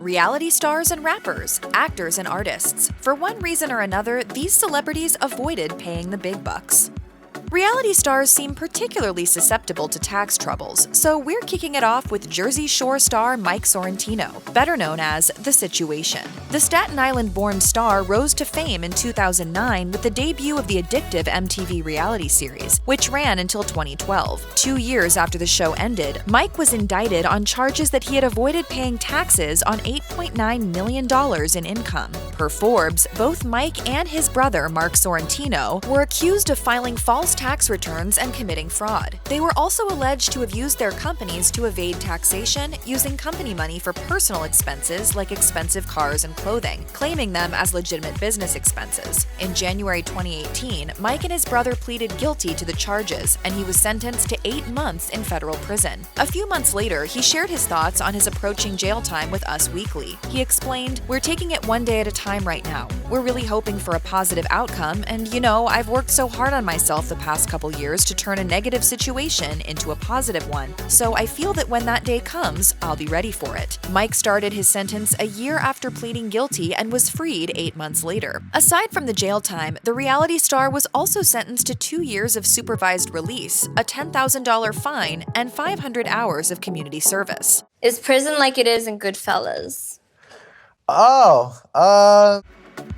Reality stars and rappers, actors and artists. For one reason or another, these celebrities avoided paying the big bucks. Reality stars seem particularly susceptible to tax troubles, so we're kicking it off with Jersey Shore star Mike Sorrentino, better known as The Situation. The Staten Island-born star rose to fame in 2009 with the debut of the addictive MTV reality series, which ran until 2012. 2 years after the show ended, Mike was indicted on charges that he had avoided paying taxes on $8.9 million in income. Per Forbes, both Mike and his brother, Mark Sorrentino, were accused of filing false tax returns and committing fraud. They were also alleged to have used their companies to evade taxation, using company money for personal expenses like expensive cars and clothing, claiming them as legitimate business expenses. In January 2018, Mike and his brother pleaded guilty to the charges, and he was sentenced to 8 months in federal prison. A few months later, he shared his thoughts on his approaching jail time with Us Weekly. He explained, "We're taking it one day at a time right now. We're really hoping for a positive outcome, and I've worked so hard on myself the past couple years to turn a negative situation into a positive one, so I feel that when that day comes, I'll be ready for it." Mike started his sentence a year after pleading guilty and was freed 8 months later. Aside from the jail time, the reality star was also sentenced to 2 years of supervised release, a $10,000 fine, and 500 hours of community service. Is prison like it is in Goodfellas?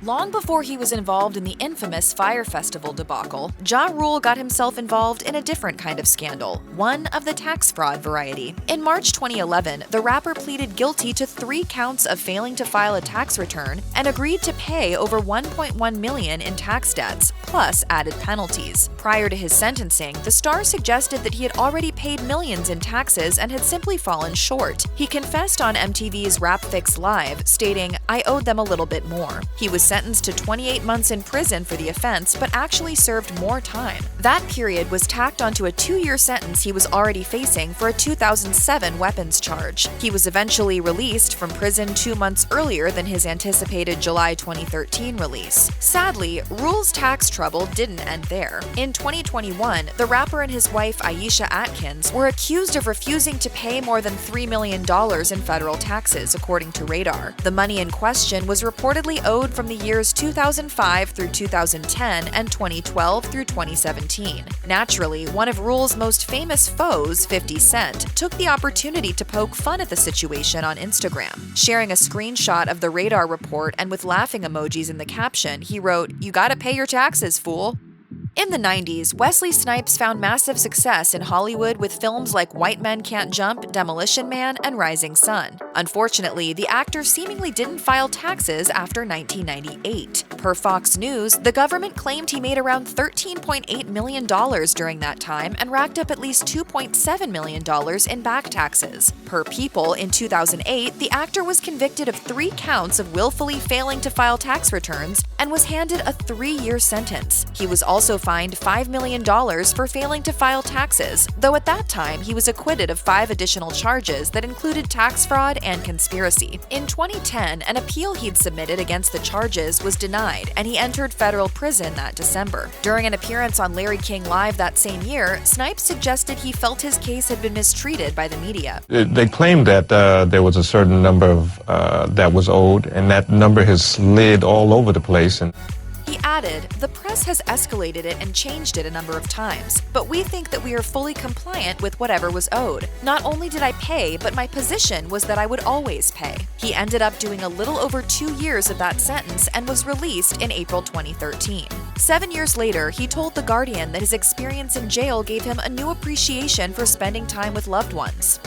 Long before he was involved in the infamous Fyre Festival debacle, Ja Rule got himself involved in a different kind of scandal, one of the tax fraud variety. In March 2011, the rapper pleaded guilty to 3 counts of failing to file a tax return and agreed to pay over $1.1 million in tax debts, plus added penalties. Prior to his sentencing, the star suggested that he had already paid millions in taxes and had simply fallen short. He confessed on MTV's Rap Fix Live, stating, "I owed them a little bit more." He was sentenced to 28 months in prison for the offense, but actually served more time. That period was tacked onto a 2-year sentence he was already facing for a 2007 weapons charge. He was eventually released from prison 2 months earlier than his anticipated July 2013 release. Sadly, Rule's tax trouble didn't end there. In 2021, the rapper and his wife Aisha Atkins were accused of refusing to pay more than $3 million in federal taxes, according to Radar. The money in question was reportedly owed from the years 2005 through 2010 and 2012 through 2017. Naturally, one of Rule's most famous foes, 50 Cent, took the opportunity to poke fun at the situation on Instagram. Sharing a screenshot of the Radar report and with laughing emojis in the caption, he wrote, "You gotta pay your taxes, fool." In the 90s, Wesley Snipes found massive success in Hollywood with films like White Men Can't Jump, Demolition Man, and Rising Sun. Unfortunately, the actor seemingly didn't file taxes after 1998. Per Fox News, the government claimed he made around $13.8 million during that time and racked up at least $2.7 million in back taxes. Per People, in 2008, the actor was convicted of 3 counts of willfully failing to file tax returns and was handed a 3-year sentence. He was also fined $5 million for failing to file taxes, though at that time he was acquitted of 5 additional charges that included tax fraud and conspiracy. In 2010, an appeal he'd submitted against the charges was denied, and he entered federal prison that December. During an appearance on Larry King Live that same year, Snipes suggested he felt his case had been mistreated by the media. They claimed that there was a certain number of that was owed, and that number has slid all over the place. And he added, "The press has escalated it and changed it a number of times, but we think that we are fully compliant with whatever was owed. Not only did I pay, but my position was that I would always pay." He ended up doing a little over 2 years of that sentence and was released in April 2013. 7 years later, he told The Guardian that his experience in jail gave him a new appreciation for spending time with loved ones.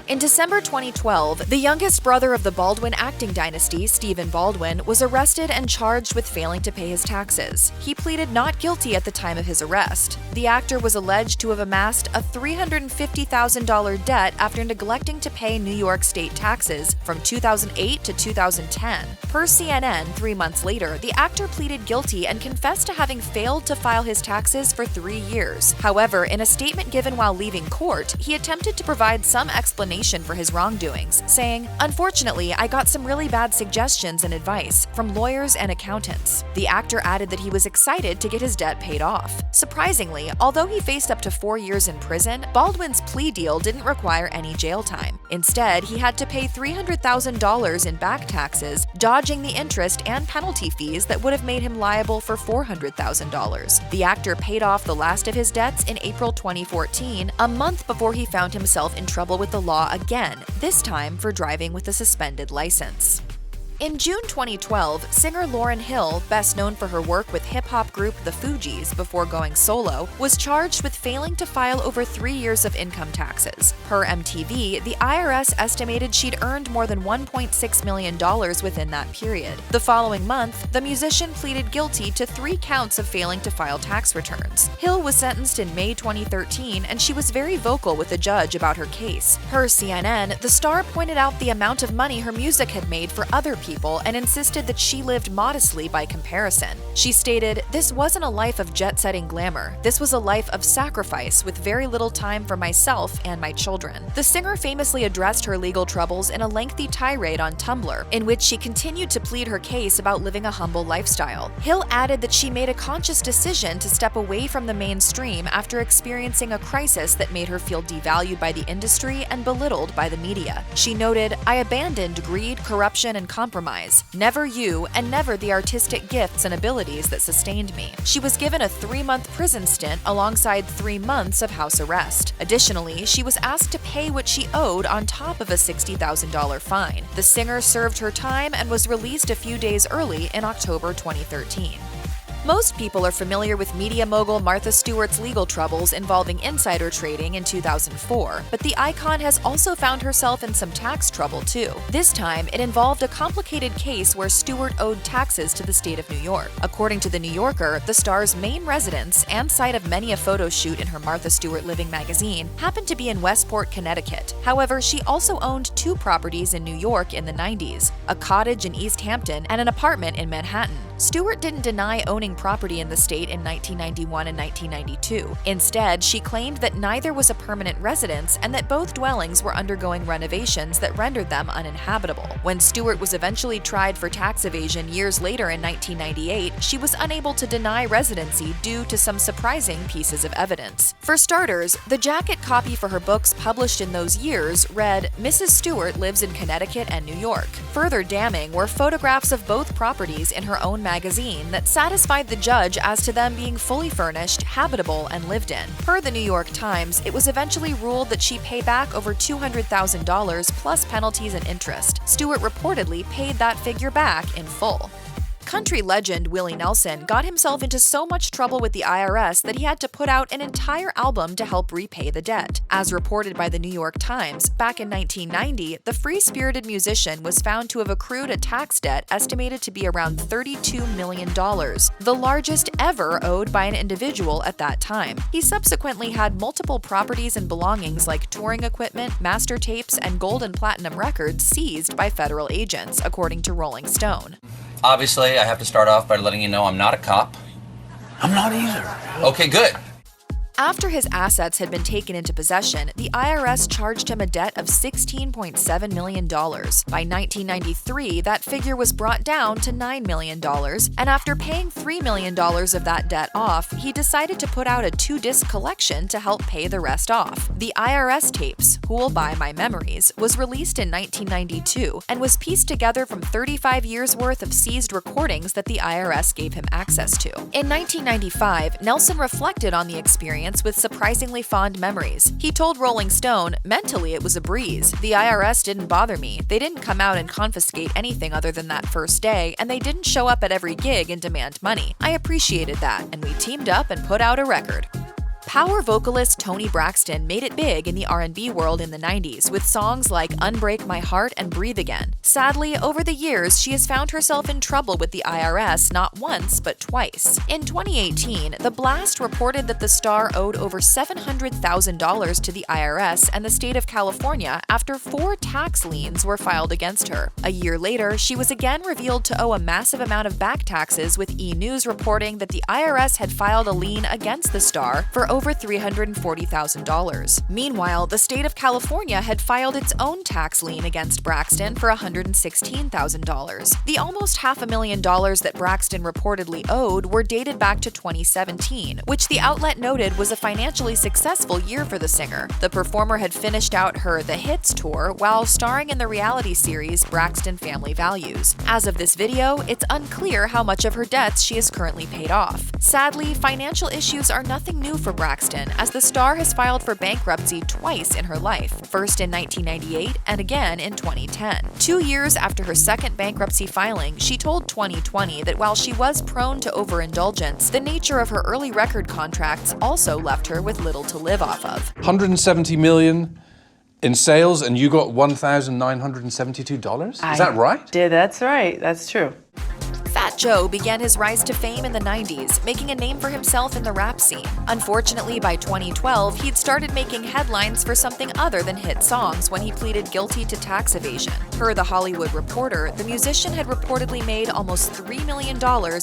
In December 2012, the youngest brother of the Baldwin acting dynasty, Stephen Baldwin, was arrested and charged with failing to pay his taxes. He pleaded not guilty at the time of his arrest. The actor was alleged to have amassed a $350,000 debt after neglecting to pay New York state taxes from 2008 to 2010. Per CNN, 3 months later, the actor pleaded guilty and confessed to having failed to file his taxes for 3 years. However, in a statement given while leaving court, he attempted to provide some explanation explanation for his wrongdoings, saying, "Unfortunately, I got some really bad suggestions and advice from lawyers and accountants." The actor added that he was excited to get his debt paid off. Surprisingly, although he faced up to 4 years in prison, Baldwin's plea deal didn't require any jail time. Instead, he had to pay $300,000 in back taxes, dodging the interest and penalty fees that would have made him liable for $400,000. The actor paid off the last of his debts in April 2014, a month before he found himself in trouble with the law again, this time for driving with a suspended license. In June 2012, singer Lauryn Hill, best known for her work with hip-hop group The Fugees before going solo, was charged with failing to file over 3 years of income taxes. Per MTV, the IRS estimated she'd earned more than $1.6 million within that period. The following month, the musician pleaded guilty to 3 counts of failing to file tax returns. Hill was sentenced in May 2013, and she was very vocal with the judge about her case. Per CNN, the star pointed out the amount of money her music had made for other people and insisted that she lived modestly by comparison. She stated, "This wasn't a life of jet-setting glamour. This was a life of sacrifice with very little time for myself and my children." The singer famously addressed her legal troubles in a lengthy tirade on Tumblr, in which she continued to plead her case about living a humble lifestyle. Hill added that she made a conscious decision to step away from the mainstream after experiencing a crisis that made her feel devalued by the industry and belittled by the media. She noted, "I abandoned greed, corruption, and compromise. Never you, and never the artistic gifts and abilities that sustained me." She was given a 3-month prison stint alongside 3 months of house arrest. Additionally, she was asked to pay what she owed on top of a $60,000 fine. The singer served her time and was released a few days early in October 2013. Most people are familiar with media mogul Martha Stewart's legal troubles involving insider trading in 2004, but the icon has also found herself in some tax trouble too. This time, it involved a complicated case where Stewart owed taxes to the state of New York. According to The New Yorker, the star's main residence and site of many a photo shoot in her Martha Stewart Living magazine happened to be in Westport, Connecticut. However, she also owned 2 properties in New York in the 90s, a cottage in East Hampton and an apartment in Manhattan. Stewart didn't deny owning property in the state in 1991 and 1992. Instead, she claimed that neither was a permanent residence and that both dwellings were undergoing renovations that rendered them uninhabitable. When Stewart was eventually tried for tax evasion years later in 1998, she was unable to deny residency due to some surprising pieces of evidence. For starters, the jacket copy for her books published in those years read, "Mrs. Stewart lives in Connecticut and New York." Further damning were photographs of both properties in her own magazine that satisfied the judge as to them being fully furnished, habitable, and lived in. Per the New York Times, it was eventually ruled that she pay back over $200,000 plus penalties and interest. Stewart reportedly paid that figure back in full. Country legend Willie Nelson got himself into so much trouble with the IRS that he had to put out an entire album to help repay the debt. As reported by the New York Times, back in 1990, the free-spirited musician was found to have accrued a tax debt estimated to be around $32 million, the largest ever owed by an individual at that time. He subsequently had multiple properties and belongings like touring equipment, master tapes, and gold and platinum records seized by federal agents, according to Rolling Stone. Obviously, I have to start off by letting you know I'm not a cop. I'm not either. Okay, good. After his assets had been taken into possession, the IRS charged him a debt of $16.7 million. By 1993, that figure was brought down to $9 million, and after paying $3 million of that debt off, he decided to put out a 2-disc collection to help pay the rest off. The IRS tapes, Who'll Buy My Memories, was released in 1992 and was pieced together from 35 years' worth of seized recordings that the IRS gave him access to. In 1995, Nelson reflected on the experience with surprisingly fond memories. He told Rolling Stone, "Mentally it was a breeze. The IRS didn't bother me. They didn't come out and confiscate anything other than that first day, and they didn't show up at every gig and demand money. I appreciated that, and we teamed up and put out a record." Power vocalist Toni Braxton made it big in the R&B world in the 90s with songs like Unbreak My Heart and Breathe Again. Sadly, over the years, she has found herself in trouble with the IRS not once, but twice. In 2018, The Blast reported that the star owed over $700,000 to the IRS and the state of California after 4 tax liens were filed against her. A year later, she was again revealed to owe a massive amount of back taxes, with E! News reporting that the IRS had filed a lien against the star for over $340,000. Meanwhile, the state of California had filed its own tax lien against Braxton for $116,000. The almost $500,000 that Braxton reportedly owed were dated back to 2017, which the outlet noted was a financially successful year for the singer. The performer had finished out her The Hits tour while starring in the reality series Braxton Family Values. As of this video, it's unclear how much of her debts she has currently paid off. Sadly, financial issues are nothing new for Braxton, as the star has filed for bankruptcy twice in her life, first in 1998 and again in 2010. 2 years after her second bankruptcy filing, she told 2020 that while she was prone to overindulgence, the nature of her early record contracts also left her with little to live off of. 170 million in sales, and you got $1,972? Is that right? Yeah, that's right. That's true. Fat Joe began his rise to fame in the 90s, making a name for himself in the rap scene. Unfortunately, by 2012, he'd started making headlines for something other than hit songs when he pleaded guilty to tax evasion. Per The Hollywood Reporter, the musician had reportedly made almost $3 million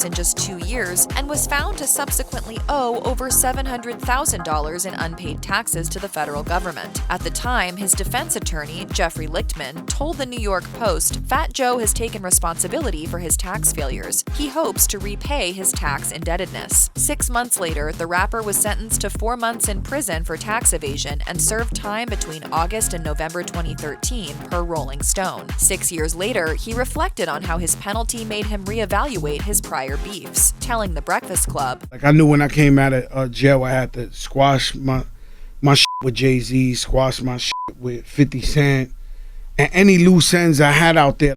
in just 2 years and was found to subsequently owe over $700,000 in unpaid taxes to the federal government. At the time, his defense attorney, Jeffrey Lichtman, told the New York Post, Fat Joe has taken responsibility for his tax failures. He hopes to repay his tax indebtedness. 6 months later, the rapper was sentenced to 4 months in prison for tax evasion and served time between August and November 2013, per Rolling Stone. 6 years later, he reflected on how his penalty made him reevaluate his prior beefs, telling The Breakfast Club, Like, I knew when I came out of jail, I had to squash my shit with Jay-Z, squash my shit with 50 Cent, and any loose ends I had out there.